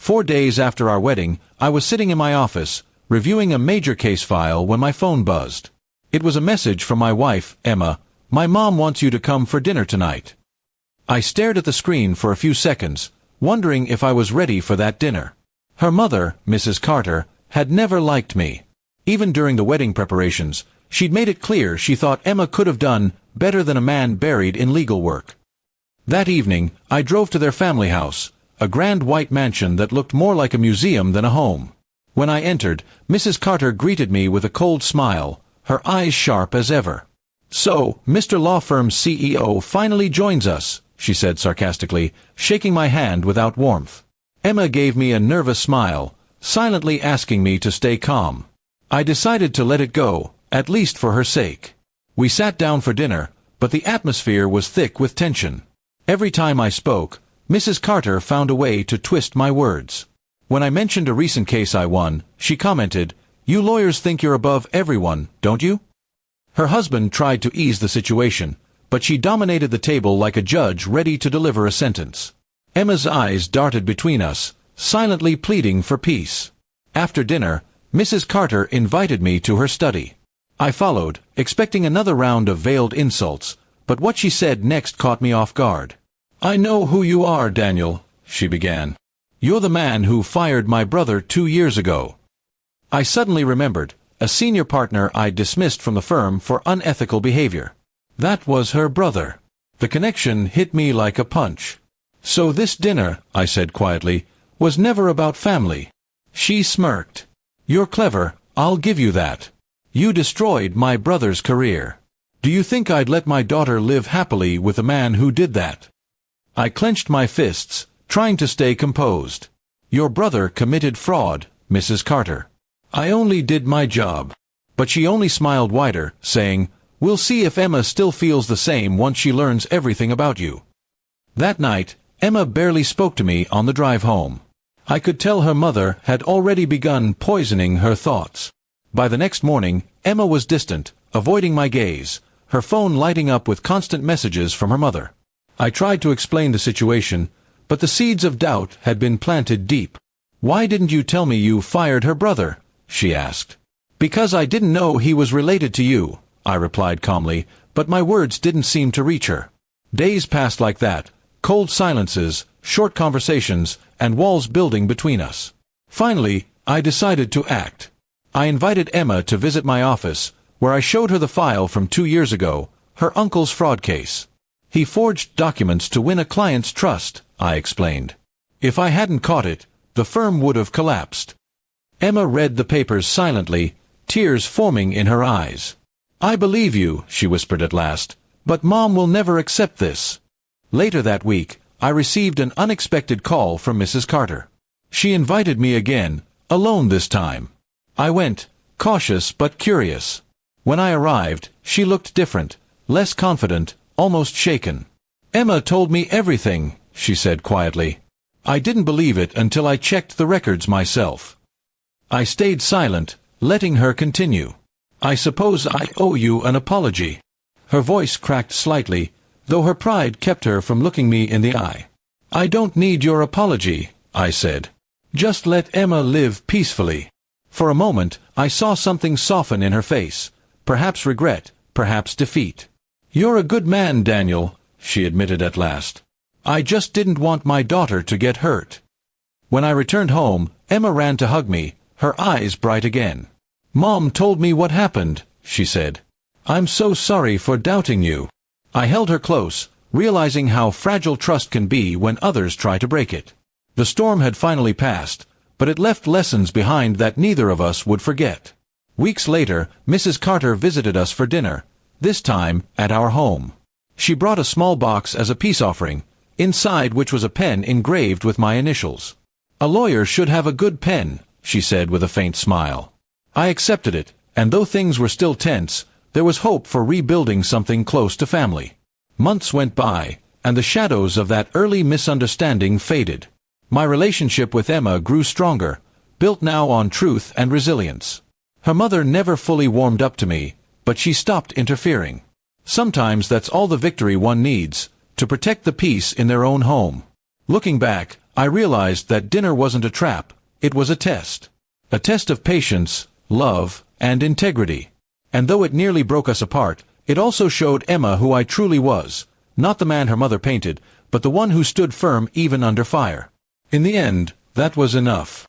4 days after our wedding, I was sitting in my office, reviewing a major case file when my phone buzzed. It was a message from my wife, Emma. "My mom wants you to come for dinner tonight." I stared at the screen for a few seconds, wondering if I was ready for that dinner. Her mother, Mrs. Carter, had never liked me. Even during the wedding preparations, she'd made it clear she thought Emma could have done better than a man buried in legal work. That evening, I drove to their family house, a grand white mansion that looked more like a museum than a home. When I entered, Mrs. Carter greeted me with a cold smile, her eyes sharp as ever. "So, Mr. Law Firm's CEO finally joins us," she said sarcastically, shaking my hand without warmth. Emma gave me a nervous smile, silently asking me to stay calm. I decided to let it go, at least for her sake. We sat down for dinner, but the atmosphere was thick with tension. Every time I spoke, Mrs. Carter found a way to twist my words. When I mentioned a recent case I won, she commented, "You lawyers think you're above everyone, don't you?" Her husband tried to ease the situation, but she dominated the table like a judge ready to deliver a sentence. Emma's eyes darted between us, silently pleading for peace. After dinner, Mrs. Carter invited me to her study. I followed, expecting another round of veiled insults, but what she said next caught me off guard. "I know who you are, Daniel," she began. "You're the man who fired my brother 2 years ago." I suddenly remembered, a senior partner I dismissed from the firm for unethical behavior. That was her brother. The connection hit me like a punch. "So this dinner," I said quietly, "was never about family." She smirked. "You're clever, I'll give you that. You destroyed my brother's career. Do you think I'd let my daughter live happily with a man who did that?" I clenched my fists, trying to stay composed. "Your brother committed fraud, Mrs. Carter. I only did my job." But she only smiled wider, saying, "We'll see if Emma still feels the same once she learns everything about you." That night, Emma barely spoke to me on the drive home. I could tell her mother had already begun poisoning her thoughts. By the next morning, Emma was distant, avoiding my gaze, her phone lighting up with constant messages from her mother. I tried to explain the situation, but the seeds of doubt had been planted deep. "Why didn't you tell me you fired her brother?" she asked. "Because I didn't know he was related to you," I replied calmly, but my words didn't seem to reach her. Days passed like that, cold silences, short conversations, and walls building between us. Finally, I decided to act. I invited Emma to visit my office, where I showed her the file from 2 years ago, her uncle's fraud case. "He forged documents to win a client's trust," I explained. "If I hadn't caught it, the firm would have collapsed." Emma read the papers silently, tears forming in her eyes. "I believe you," she whispered at last, "but Mom will never accept this." Later that week, I received an unexpected call from Mrs. Carter. She invited me again, alone this time. I went, cautious but curious. When I arrived, she looked different, less confident, almost shaken. "Emma told me everything," she said quietly. I didn't believe it until I checked the records myself. I stayed silent, letting her continue. "I suppose I owe you an apology." Her voice cracked slightly, though her pride kept her from looking me in the eye. "I don't need your apology," I said. "Just let Emma live peacefully." For a moment, I saw something soften in her face, perhaps regret, perhaps defeat. "You're a good man, Daniel," she admitted at last. "I just didn't want my daughter to get hurt." When I returned home, Emma ran to hug me, her eyes bright again. "Mom told me what happened," she said. "I'm so sorry for doubting you." I held her close, realizing how fragile trust can be when others try to break it. The storm had finally passed, but it left lessons behind that neither of us would forget. Weeks later, Mrs. Carter visited us for dinner, this time at our home. She brought a small box as a peace offering, inside which was a pen engraved with my initials. "A lawyer should have a good pen," she said with a faint smile. I accepted it, and though things were still tense, there was hope for rebuilding something close to family. Months went by, and the shadows of that early misunderstanding faded. My relationship with Emma grew stronger, built now on truth and resilience. Her mother never fully warmed up to me, but she stopped interfering. Sometimes that's all the victory one needs, to protect the peace in their own home. Looking back, I realized that dinner wasn't a trap, it was a test. A test of patience, love, and integrity. And though it nearly broke us apart, it also showed Emma who I truly was, not the man her mother painted, but the one who stood firm even under fire. In the end, that was enough.